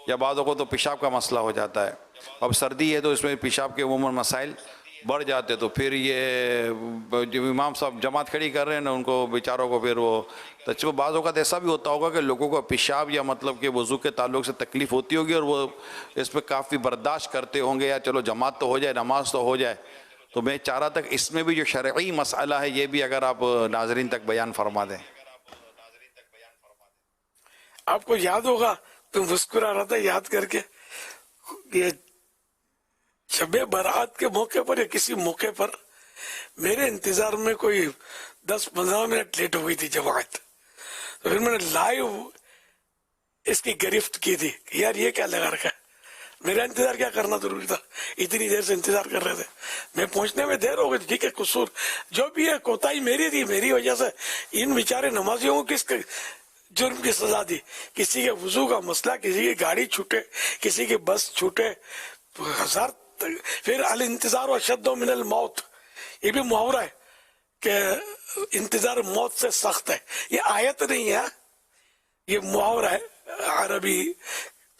یا بعضوں کو تو پیشاب کا مسئلہ ہو جاتا ہے. اب سردی ہے تو اس میں پیشاب کے عموماً مسائل بڑھ جاتے, تو پھر یہ جو امام صاحب جماعت کھڑی کر رہے ہیں نا ان کو بیچاروں کو پھر وہ بعض اوقات ایسا بھی ہوتا ہوگا کہ لوگوں کو پیشاب یا مطلب کہ وضو کے تعلق سے تکلیف ہوتی ہوگی اور وہ اس پہ کافی برداشت کرتے ہوں گے, یا چلو جماعت تو ہو جائے, نماز تو ہو جائے. تو میں چاہ رہا تھا کہ اس میں بھی جو شرعی مسئلہ ہے یہ بھی اگر آپ ناظرین تک بیان فرما دیں. آپ کو یاد ہوگا, تو مسکرا رہا تھا یاد کر کے, یہ شب برات کے موقع پر یا کسی موقع پر میرے انتظار میں کوئی 10-15 منٹ لیٹ ہوئی تھی جماعت. تو پھر میں نے لائیو اس کی گرفت کی تھی کہ یار یہ کیا لگا رکھا ہے, میرا انتظار کیا کرنا ضروری تھا, اتنی دیر سے انتظار کر رہے تھے, میں پہنچنے میں دیر ہو گئی. ٹھیک ہے, قصور جو بھی ہے کوتاہی میری تھی, میری وجہ سے ان بیچارے نمازیوں کو کس جرم کی سزا دی. کسی کے وضو کا مسئلہ, کسی کی گاڑی چھوٹے, کسی کی بس چھوٹے, ہزار. پھر الانتظار اشد من الموت, یہ بھی محاورہ ہے کہ انتظار موت سے سخت ہے. یہ آیت نہیں ہے, یہ محاورہ ہے عربی.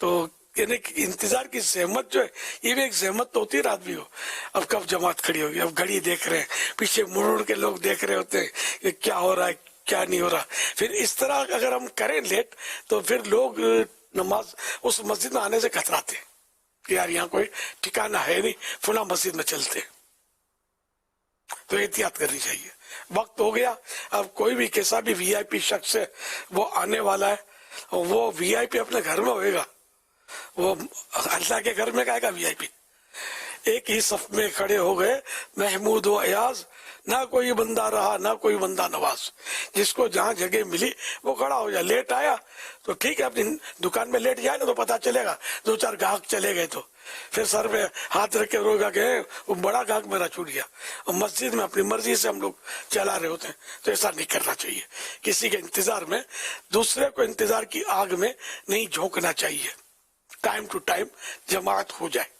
تو یعنی انتظار کی زحمت جو ہے یہ بھی ایک زحمت تو ہوتی ہے, رات بھی ہو. اب کب جماعت کھڑی ہوگی, اب گھڑی دیکھ رہے ہیں, پیچھے مڑ کے لوگ دیکھ رہے ہوتے ہیں کہ کیا ہو رہا ہے کیا نہیں ہو رہا. پھر اس طرح اگر ہم کریں لیٹ تو پھر لوگ نماز اس مسجد میں آنے سے کتراتے ہیں کہ یار یہاں کوئی ٹھکانہ ہے نہیں, فلاں مسجد میں چلتے. تو احتیاط کرنی چاہیے. وقت ہو گیا, اب کوئی بھی کیسا بھی وی آئی پی شخص ہے وہ آنے والا ہے, وہ وی آئی پی اپنے گھر میں ہوئے گا, وہ اللہ کے گھر میں کہے گا وی آئی پی. ایک ہی صف میں کھڑے ہو گئے محمود و ایاز, نہ کوئی بندہ رہا نہ کوئی بندہ نواز. جس کو جہاں جگہ ملی وہ کھڑا ہو جائے. لیٹ آیا تو ٹھیک ہے, اپنی دکان میں لیٹ جائے نا تو پتا چلے گا, 2-4 گاہک چلے گئے تو پھر سر پہ ہاتھ رکھ کے روگا کہ وہ بڑا گاہک میرا چھوٹ گیا. اور مسجد میں اپنی مرضی سے ہم لوگ چلا رہے ہوتے ہیں, تو ایسا نہیں کرنا چاہیے. کسی کے انتظار میں, دوسرے کو انتظار کی آگ میں نہیں جھونکنا چاہیے. ٹائم ٹو ٹائم جماعت ہو جائے.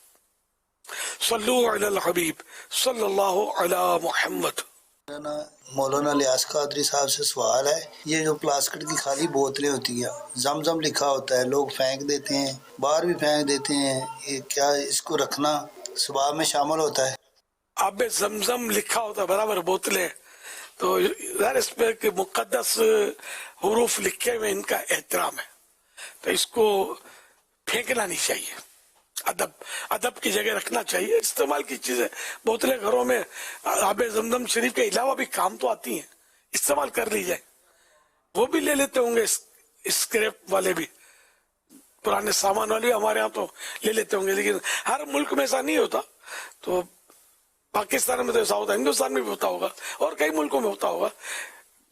صلو علی الحبیب صلی اللہ علی محمد. مولانا الیاس قادری صاحب سے سوال ہے, یہ جو پلاسٹک کی خالی بوتلیں ہوتی ہیں, زمزم لکھا ہوتا ہے, لوگ پھینک دیتے ہیں, باہر بھی پھینک دیتے ہیں, یہ کیا اس کو رکھنا ثواب میں شامل ہوتا ہے؟ آب زمزم لکھا ہوتا ہے برابر بوتلیں, تو ظاہر اس پہ کہ مقدس حروف لکھے ہوئے ان کا احترام ہے, تو اس کو پھینکنا نہیں چاہیے. ادب کی جگہ رکھنا چاہیے. استعمال کی چیزیں بوتلیں گھروں میں آب زمزم شریف کے علاوہ بھی کام تو آتی ہیں, استعمال کر لی جائے. وہ بھی لے لیتے ہوں گے اسکریپ والے بھی, پرانے سامان والے بھی ہمارے ہاں تو لے لیتے ہوں گے, لیکن ہر ملک میں ایسا نہیں ہوتا. تو پاکستان میں تو ایسا ہوتا ہے, ہندوستان میں بھی ہوتا ہوگا اور کئی ملکوں میں ہوتا ہوگا,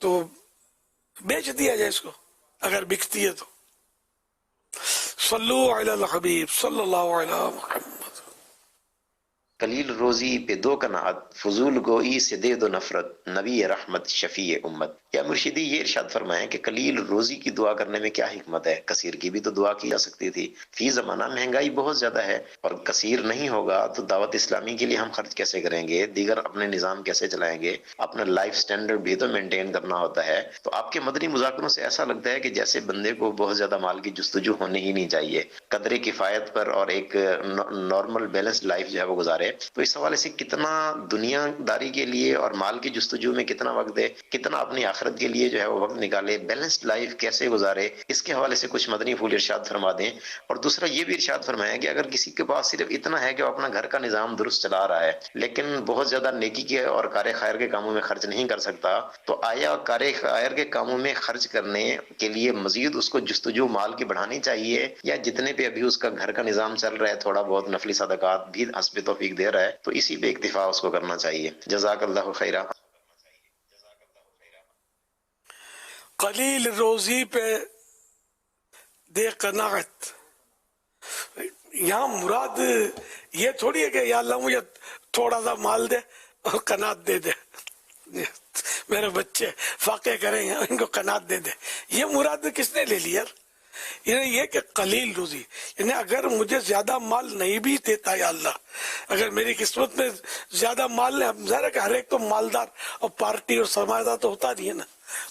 تو بیچ دیا جائے اس کو اگر بکتی ہے تو. صلو علی الحبیب صلی اللہ علی محمد. قلیل روزی پہ دو قناعت, فضول گوئی سے دے دو نفرت, نبی رحمت شفیع امت. یا مرشدی یہ ارشاد فرمائیں کہ قلیل روزی کی دعا کرنے میں کیا حکمت ہے, کثیر کی بھی تو دعا کی جا سکتی تھی. فی زمانہ مہنگائی بہت زیادہ ہے, اور کثیر نہیں ہوگا تو دعوت اسلامی کے لیے ہم خرچ کیسے کریں گے, دیگر اپنے نظام کیسے چلائیں گے, اپنا لائف سٹینڈرڈ بھی تو مینٹین کرنا ہوتا ہے. تو آپ کے مدنی مذاکروں سے ایسا لگتا ہے کہ جیسے بندے کو بہت زیادہ مال کی جستجو ہونے ہی نہیں چاہیے, قدر کفایت پر اور ایک نارمل بیلنس لائف جو ہے وہ گزارے. تو اس حوالے سے کتنا دنیا داری کے لیے اور مال کی جستجو میں کتنا وقت دے, کتنا اپنی آخرت کے لیے جو ہے وہ وقت نکالے, بیلنسڈ لائف کیسے گزارے, اس کے حوالے سے کچھ مدنی پھول ارشاد فرما دیں. اور دوسرا یہ بھی ارشاد فرمائیں کہ اگر کسی کے پاس صرف اتنا ہے کہ وہ اپنا گھر کا نظام درست چلا رہا ہے, لیکن بہت زیادہ نیکی کے اور کار خیر کے کاموں میں خرچ نہیں کر سکتا, تو آیا کار خیر کے کاموں میں خرچ کرنے کے لیے مزید اس کو جستجو مال کی بڑھانی چاہیے, یا جتنے پہ ابھی اس کا گھر کا نظام چل رہا ہے تھوڑا بہت نفلی صدقات بھی حسب توفیق دے رہا ہے تو اسی پہ اکتفا اس کو کرنا چاہیے. جزاک اللہ خیرہ. قلیل روزی پہ دے قناعت, یہاں مراد یہ تھوڑی ہے کہ یا اللہ مجھے تھوڑا سا مال دے اور قناعت دے دے, میرے بچے فاقے کریں گے ان کو قناعت دے دے. یہ مراد کس نے لے لی یار؟ یعنی یہ کہ قلیل روزی, یعنی اگر مجھے زیادہ مال نہیں بھی دیتا یا اللہ, اگر میری قسمت میں زیادہ مال نہیں, ظاہر ہے کہ ہر ایک تو مالدار اور پارٹی اور سرمایہ دار تو ہوتا نہیں ہے نا,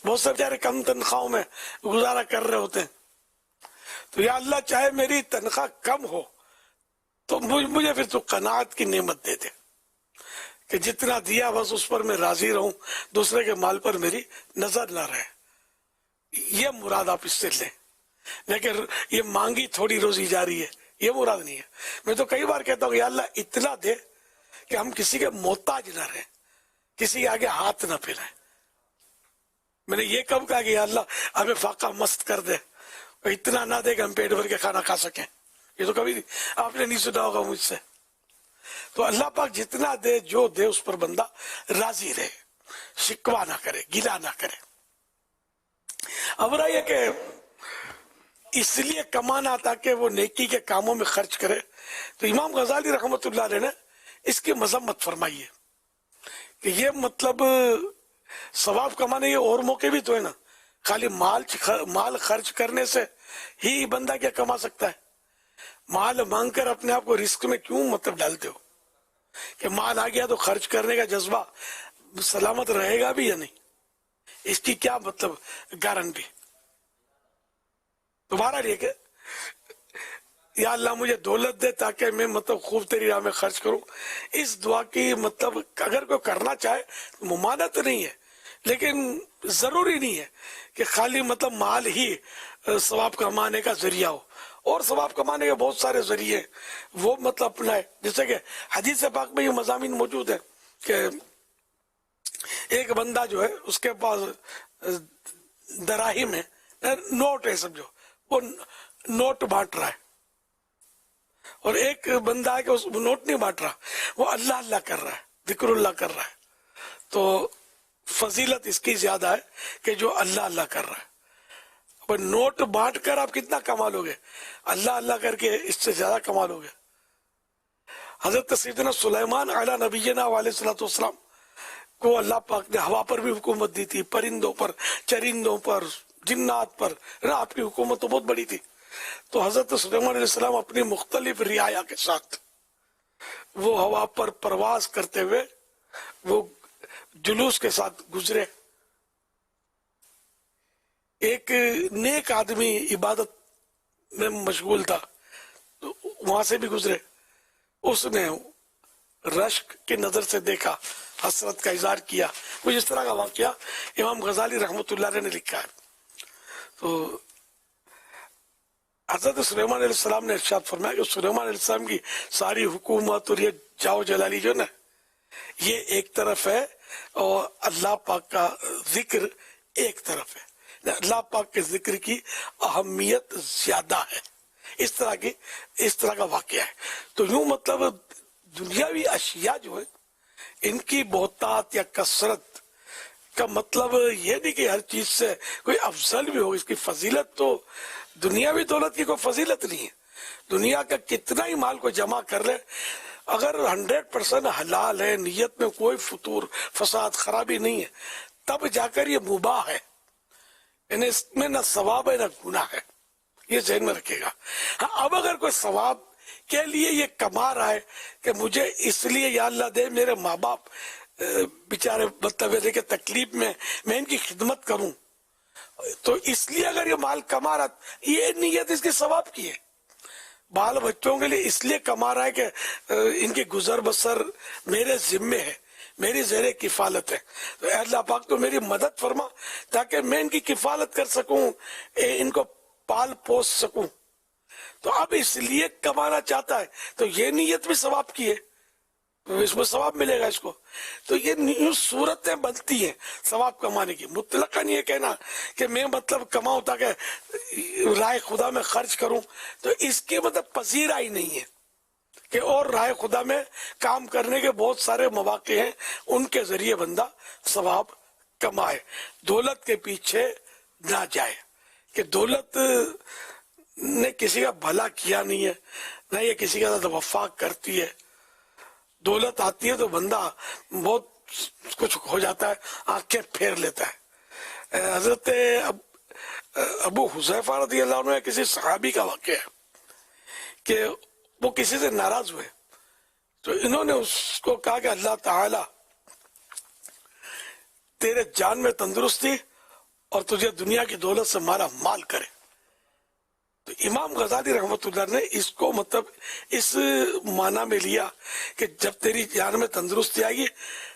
بہت سے بیچارے کم تنخواہوں میں گزارا کر رہے ہوتے ہیں. تو یا اللہ چاہے میری تنخواہ کم ہو تو مجھے پھر تو قناعت کی نعمت دے دے کہ جتنا دیا بس اس پر میں راضی رہوں، دوسرے کے مال پر میری نظر نہ رہے. یہ مراد آپ اس سے لیں. لیکن یہ مانگی تھوڑی روزی جاری ہے، یہ مراد نہیں ہے. میں تو کئی بار کہتا ہوں یا اللہ اتنا دے کہ ہم کسی کے محتاج نہ رہیں، کسی کے آگے ہاتھ نہ پھیلائیں. میں نے یہ کب کہا کہ یا اللہ ہمیں فاقہ مست کر دے، اتنا نہ دے کہ ہم پیٹ بھر کے کھانا کھا سکیں. یہ تو کبھی آپ نے نہیں سنا ہوگا مجھ سے. تو اللہ پاک جتنا دے، جو دے اس پر بندہ راضی رہے، شکوہ نہ کرے، گلہ نہ کرے. اب رہا یہ کہ اس لیے کمانا تاکہ وہ نیکی کے کاموں میں خرچ کرے، تو امام غزالی رحمۃ اللہ علیہ نے اس کی مذمت فرمائی ہے کہ یہ مطلب ثواب کمانے کے اور موقع بھی تو ہے نا. خالی مال خرچ کرنے سے ہی بندہ کیا کما سکتا ہے؟ مال مانگ کر اپنے آپ کو رزق میں کیوں مطلب ڈالتے ہو کہ مال آ گیا تو خرچ کرنے کا جذبہ سلامت رہے گا بھی یا نہیں؟ اس کی کیا مطلب گارنٹی؟ تمہارا یہ کہ یا اللہ مجھے دولت دے تاکہ میں مطلب خوب تیری راہ میں خرچ کروں. اس دعا کی مطلب اگر کوئی کرنا چاہے ممانعت نہیں ہے، لیکن ضروری نہیں ہے کہ خالی مطلب مال ہی ثواب کمانے کا ذریعہ ہو. اور ثواب کمانے کے بہت سارے ذریعے ہیں، وہ مطلب اپنائے. جیسے کہ حدیث پاک میں یہ مضامین موجود ہیں کہ ایک بندہ جو ہے اس کے پاس دراہم ہے، نوٹ ہے سمجھو، وہ نوٹ بانٹ رہا ہے. اور ایک بندہ ہے کہ اس نوٹ نہیں بانٹ رہا، وہ اللہ اللہ کر رہا ہے، ذکر اللہ کر رہا ہے. تو فضیلت اس کی زیادہ ہے کہ جو اللہ اللہ کر رہا ہے. نوٹ بانٹ کر آپ کتنا کما لو گے؟ اللہ اللہ کر کے اس سے زیادہ کما لو گے. حضرت سیدنا سلیمان علیہ نبینا علیہ الصلوۃ والسلام کو اللہ پاک نے ہوا پر بھی حکومت دی تھی، پرندوں پر، چرندوں پر، جنات پر. آپ کی حکومت تو بہت بڑی تھی. تو حضرت سلیمان علیہ السلام اپنی مختلف رعایا کے ساتھ وہ ہوا پر پرواز کرتے ہوئے وہ جلوس کے ساتھ گزرے. ایک نیک آدمی عبادت میں مشغول تھا، تو وہاں سے بھی گزرے. اس نے رشک کی نظر سے دیکھا، حسرت کا اظہار کیا. کچھ اس طرح کا واقعہ امام غزالی رحمۃ اللہ علیہ نے لکھا ہے. تو حضرت سلیمان علیہ السلام نے ارشاد فرمایا کہ سلیمان علیہ السلام کی ساری حکومت اور یہ جاؤ جلالی جو نا، یہ ایک طرف ہے اور اللہ پاک کا ذکر ایک طرف ہے. اللہ پاک کے ذکر کی اہمیت زیادہ ہے. اس طرح کا واقعہ ہے. تو یوں مطلب دنیاوی اشیاء جو ہے ان کی بہتات یا کثرت کا مطلب یہ نہیں کہ ہر چیز سے کوئی افضل بھی ہو. اس کی فضیلت تو دنیاوی دولت کی کوئی فضیلت نہیں ہے. دنیا کا کتنا ہی مال کو جمع کر لے، اگر 100% حلال ہے، نیت میں کوئی فطور، فساد، خرابی نہیں ہے، تب جا کر یہ مباح ہے. یعنی اس میں نہ ثواب ہے نہ گناہ ہے. یہ ذہن میں رکھے گا. ہاں اب اگر کوئی ثواب کے لیے یہ کما رہا ہے کہ مجھے اس لیے یا اللہ دے میرے ماں باپ بیچارے مطلب کہ تکلیف میں ان کی خدمت کروں، تو اس لیے اگر یہ مال کما رہا، یہ نیت اس کی ثواب کی ہے. بال بچوں کے لیے اس لیے کما رہا ہے کہ ان کی گزر بسر میرے ذمے ہے، میری زیر کفالت ہے. تو اے اللہ پاک تو میری مدد فرما تاکہ میں ان کی کفالت کر سکوں، ان کو پال پوس سکوں. تو اب اس لیے کمانا چاہتا ہے تو یہ نیت بھی ثواب کی ہے، تو اس میں ثواب ملے گا اس کو. تو یہ صورتیں بنتی ہیں ثواب کمانے کی. مطلقاً یہ کہنا کہ میں مطلب کماؤں تاکہ راہ خدا میں خرچ کروں، تو اس کی مطلب پذیرا ہی نہیں ہے کہ اور راہ خدا میں کام کرنے کے بہت سارے مواقع ہیں، ان کے ذریعے بندہ ثواب کمائے. دولت کے پیچھے نہ جائے کہ دولت نے کسی کا بھلا کیا نہیں ہے، نہ یہ کسی کا وفاق کرتی ہے. دولت آتی ہے تو بندہ بہت کچھ ہو جاتا ہے، آنکھیں پھیر لیتا ہے. حضرت ابو حذیفہ رضی اللہ عنہ کسی صحابی کا واقعہ ہے کہ وہ کسی سے ناراض ہوئے، تو انہوں نے اس کو کہا کہ اللہ تعالی تیرے جان میں تندرستی اور تجھے دنیا کی دولت سے مالا مال کرے. تو امام غزالی رحمۃ اللہ نے اس کو مطلب اس معنی میں لیا کہ جب تیری جان میں تندرستی آئے گی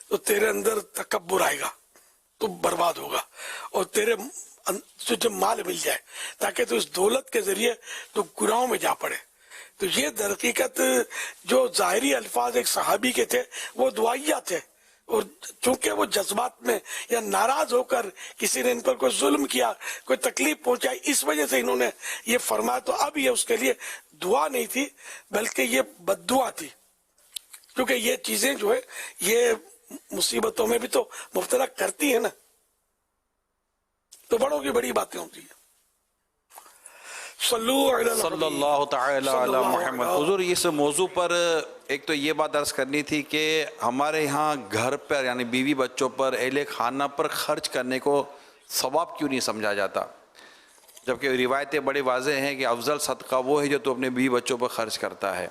تو تیرے اندر تکبر آئے گا، تو برباد ہوگا، اور تیرے جب مال مل جائے تاکہ تو اس دولت کے ذریعے تو گناہوں میں جا پڑے. تو یہ در حقیقت جو ظاہری الفاظ ایک صحابی کے تھے وہ دعائیہ تھے، اور چونکہ وہ جذبات میں یا ناراض ہو کر کسی نے ان پر کوئی ظلم کیا، کوئی تکلیف پہنچائی، اس وجہ سے انہوں نے یہ فرمایا. تو اب یہ اس کے لیے دعا نہیں تھی بلکہ یہ بد دعا تھی، کیونکہ یہ چیزیں جو ہے یہ مصیبتوں میں بھی تو مبتلا کرتی ہیں نا، تو بڑوں کی بڑی باتیں ہوتی ہیں. صلی اللہ تعالی علی محمد. حضور اس موضوع پر ایک تو یہ بات عرض کرنی تھی کہ ہمارے یہاں گھر پر یعنی بیوی بچوں پر اہل خانہ پر خرچ کرنے کو ثواب کیوں نہیں سمجھا جاتا، جبکہ روایتیں بڑے واضح ہیں کہ افضل صدقہ وہ ہے جو تو اپنے بیوی بچوں پر خرچ کرتا ہے.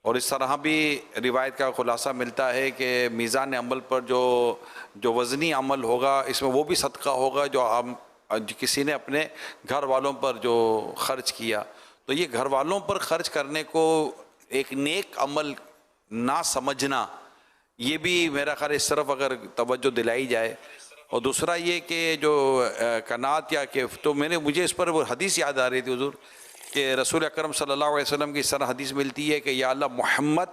اور اس طرح بھی روایت کا خلاصہ ملتا ہے کہ میزان عمل پر جو وزنی عمل ہوگا اس میں وہ بھی صدقہ ہوگا جو کسی نے اپنے گھر والوں پر جو خرچ کیا. تو یہ گھر والوں پر خرچ کرنے کو ایک نیک عمل نہ سمجھنا، یہ بھی میرا خیال اس طرف اگر توجہ دلائی جائے. اور دوسرا یہ کہ جو قناعت یا کہ تو مجھے اس پر وہ حدیث یاد آ رہی تھی حضور کہ رسول اکرم صلی اللہ علیہ وسلم کی اس طرح حدیث ملتی ہے کہ یا اللہ محمد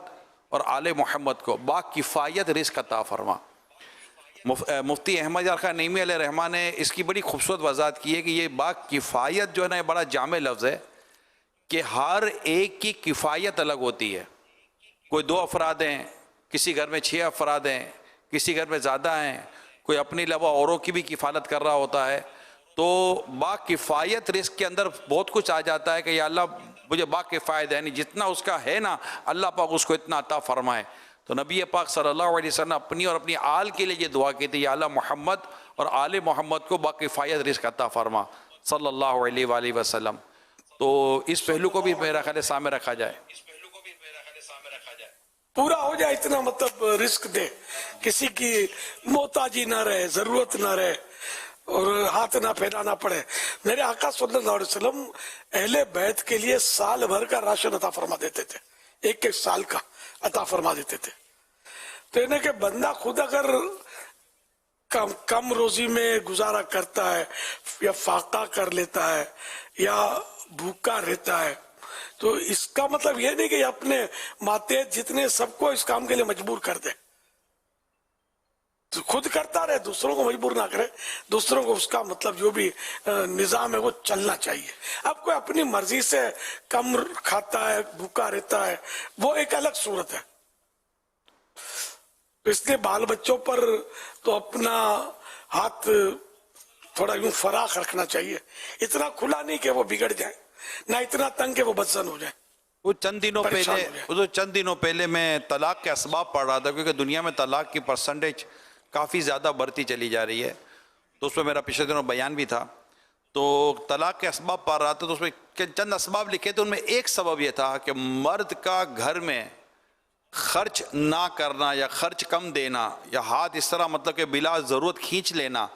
اور آل محمد کو با کفایت رزق عطا فرما. مفتی احمد یار خان نعیمی علیہ رحمٰن نے اس کی بڑی خوبصورت وضاحت کی ہے کہ یہ با کفایت جو ہے نا یہ بڑا جامع لفظ ہے کہ ہر ایک کی کفایت الگ ہوتی ہے. کوئی 2 افراد ہیں، کسی گھر میں 6 افراد ہیں، کسی گھر میں زیادہ ہیں، کوئی اپنے علاوہ اوروں کی بھی کفالت کر رہا ہوتا ہے. تو با کفایت رزق کے اندر بہت کچھ آ جاتا ہے کہ یا اللہ مجھے با کفایت ہے، یعنی جتنا اس کا ہے نا اللہ پاک اس کو اتنا عطا فرمائے. تو نبی پاک صلی اللہ علیہ وسلم اپنی اور اپنی آل کے لیے یہ دعا کی تھی یا اللہ محمد اور آل محمد کو با کفایت رزق عطا فرما صلی اللہ علیہ وآلہ وسلم. تو اس پہلو کو بھی میرا خیال سامنے رکھا جائے، پورا ہو جائے اتنا مطلب رزق دے، کسی کی محتاجی نہ رہے، ضرورت نہ رہے اور ہاتھ نہ پھیلانا پڑے. میرے آقا صلی اللہ علیہ وسلم اہل بیت کے لیے سال بھر کا راشن عطا فرما دیتے تھے، ایک سال کا عطا فرما دیتے تھے. تو انہیں کہ بندہ خود اگر کم روزی میں گزارا کرتا ہے یا فاقہ کر لیتا ہے یا بھوکا رہتا ہے تو اس کا مطلب یہ نہیں کہ اپنے ماتحت جتنے سب کو اس کام کے لیے مجبور کر دے. تو خود کرتا رہے، دوسروں کو مجبور نہ کرے، دوسروں کو اس کا مطلب جو بھی نظام ہے وہ چلنا چاہیے. اب کوئی اپنی مرضی سے کم کھاتا ہے، بھوکا رہتا ہے، وہ ایک الگ صورت ہے. اس لیے بال بچوں پر تو اپنا ہاتھ تھوڑا یوں فراخ رکھنا چاہیے، اتنا کھلا نہیں کہ وہ بگڑ جائے، نہ اتنا تنگ کہ وہ بدزن ہو جائے. وہ چند دنوں پہلے میں طلاق کے اسباب پڑھ رہا تھا، کیونکہ دنیا میں طلاق کی پرسنٹیج کافی زیادہ بڑھتی چلی جا رہی ہے. تو اس میں میرا پچھلے دنوں بیان بھی تھا. تو طلاق کے اسباب پڑھ رہا تھا تو اس میں چند اسباب لکھے تھے. ان میں ایک سبب یہ تھا کہ مرد کا گھر میں خرچ نہ کرنا یا خرچ کم دینا یا ہاتھ اس طرح مطلب کہ بلا ضرورت کھینچ لینا،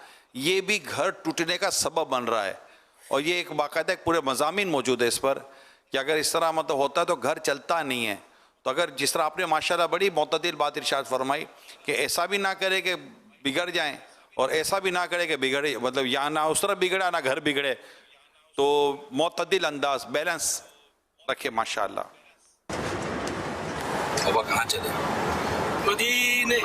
یہ بھی گھر ٹوٹنے کا سبب بن رہا ہے. اور یہ ایک باقاعدہ ایک پورے مضامین موجود ہے اس پر کہ اگر اس طرح مطلب ہوتا ہے تو گھر چلتا نہیں ہے. تو اگر جس طرح آپ نے ماشاءاللہ بڑی معتدل بات ارشاد فرمائی کہ ایسا بھی نہ کرے کہ بگڑ جائیں اور ایسا بھی نہ کرے کہ بگڑے، مطلب یا نہ اس طرح بگڑا نہ گھر بگڑے، تو معتدل انداز بیلنس رکھے ماشاءاللہ. ابا کہاں چلے؟ مدینے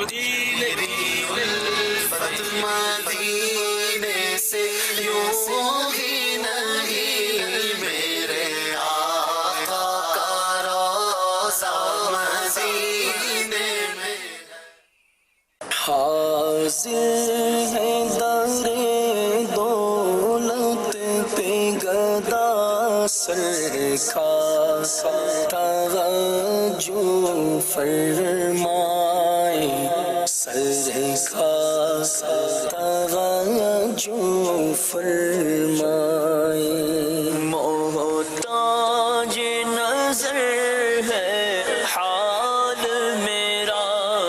سے یوں ہی نہیں میرے آقا کا روضہ مدینے میں. حاضر ہے در دولت پہ گدا سرکار، توجہ فرمائے سرکار، توجہ فرمائے. محتاج نظر ہے حال میرا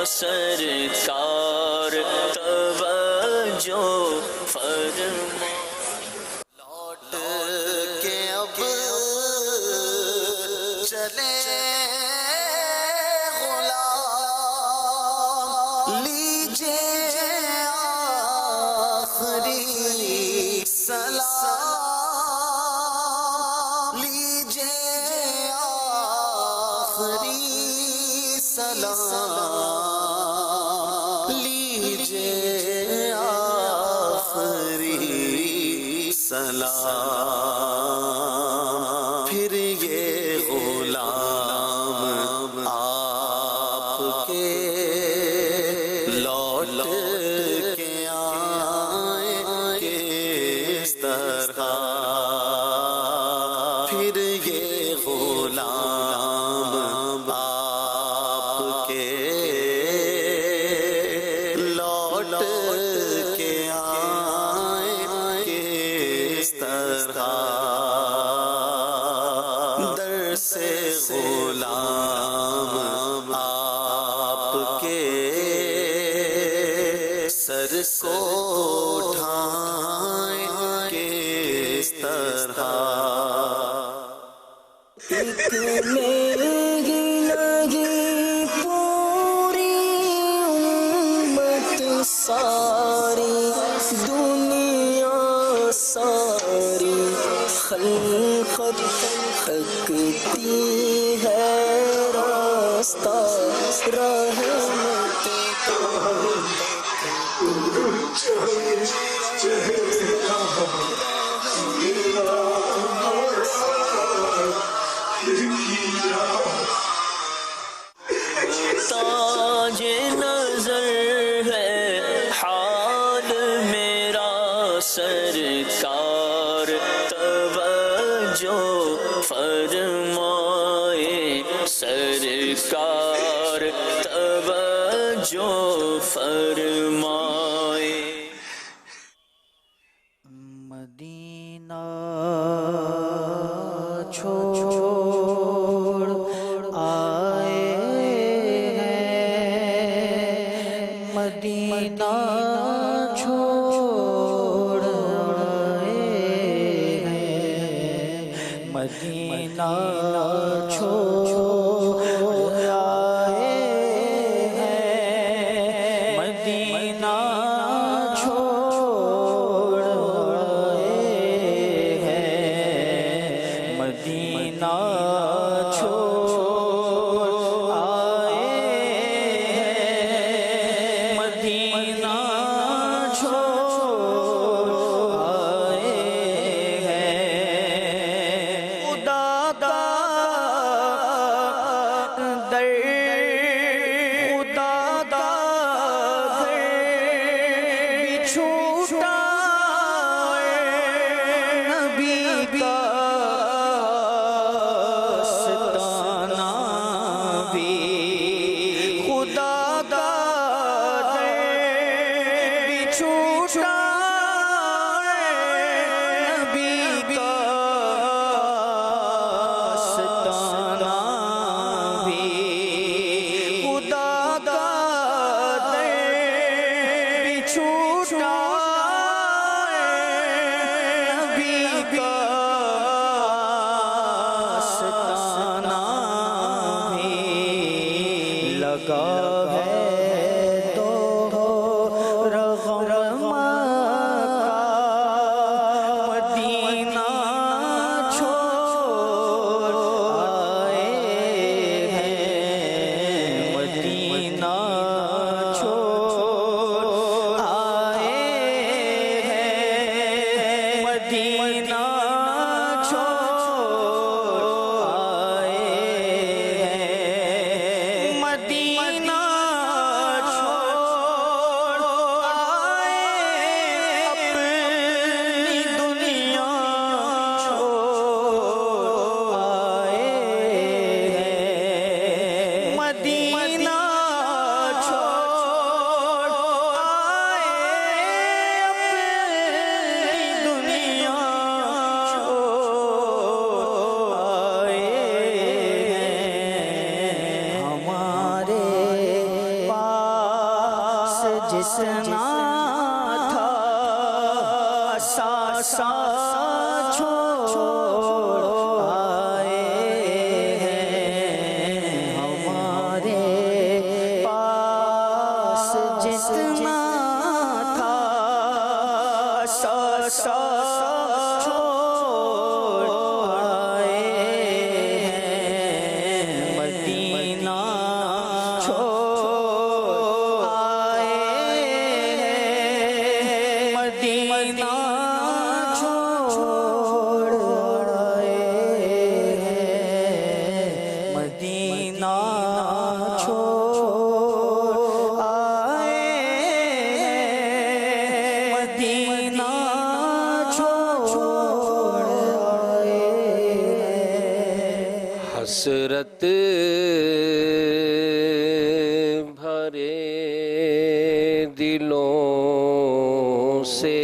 سرکار، توجہ فرمائے. لوٹ کے اب چلے غلام لیجیے آخری سلام لیجیے آخری سلام لیجیے آخری سلام پھر یہ غلام آپ کے لوٹ کے آئیں کس طرح پھر یہ غلام آپ کے لوٹ کے آئیں کس طرح در سے غلام آپ کے سر کو اٹھائیں کس طرح ایک میری لگی پوری امت ساری دنیا ساری خلقت تھکتی ہے راستہ رحمت تاج نظر ہے حال میرا سرکار توجہ فرمائے سرکار توجہ فرمائے مدینہ چھوڑ آئے ہیں مدینہ چھوڑ آئے ہیں مدینہ چھوڑ آئے ہیں مدینہ چھوڑ آئے ہیں مدینہ چھوڑ آئے ہیں مدینہ چھوڑ آئے ہیں خدا کا در خدا کا گھر چھوٹا نبی کا ستانا بھی خدا کا در چھوٹا نبی کا ستانا بھی خدا کا در چھوٹا نبی کا ستانا بھی لگا ہے تو رغم مدینہ چھوڑ آئے ہیں مدینہ چھوڑ آئے ہیں مدینہ چھوڑ آئے ہیں مدینہ چھوڑ آئے اپنی دنیا چھوڑ آئے ہیں مدینہ چھوڑ آئے اپنی دنیا چھوڑ آئے ہیں ہمارے پاس جسنا تھا سا چھوڑ آئے ہیں مدینہ چھوڑ آئے، مدینہ چھوڑ آئے، حسرت بھرے دلوں سے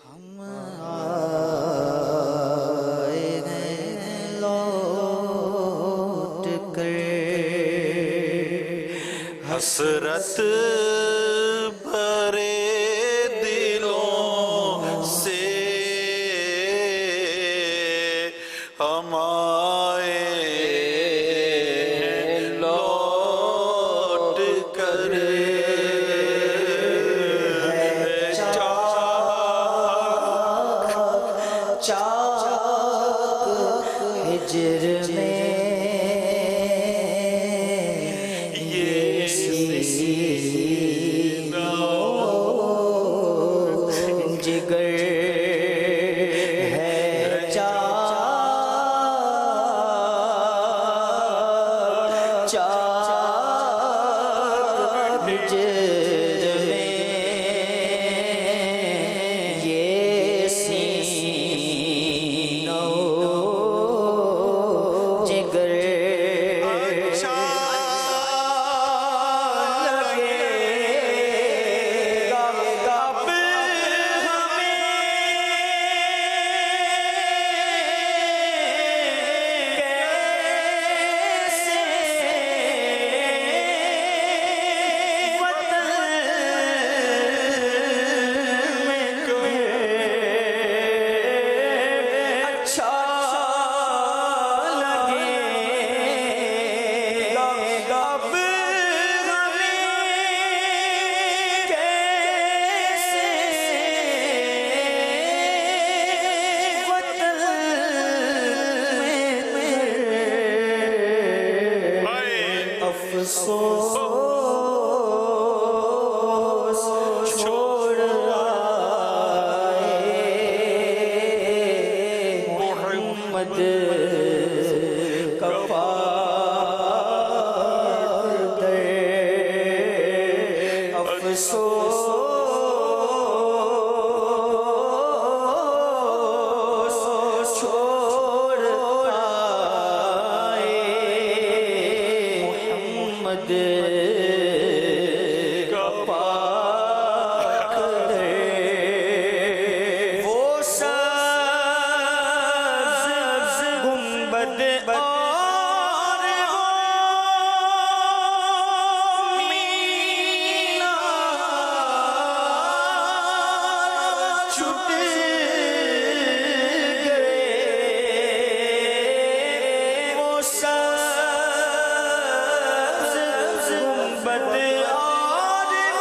ہم آئے ہیں لوٹ کر، حسرت بھرے دلوں سے ہم آئے لوٹ کر، چاک ہجر میں یہ سینہ جگر ہے، چاک ہجر میں یہ سینہ جگر افسوس چھوڑ آئے، محمد کا پاک در، افسوس چھوڑ آئے، محمد کا پاک در، وہ سبز گنبد اور مینار چھٹ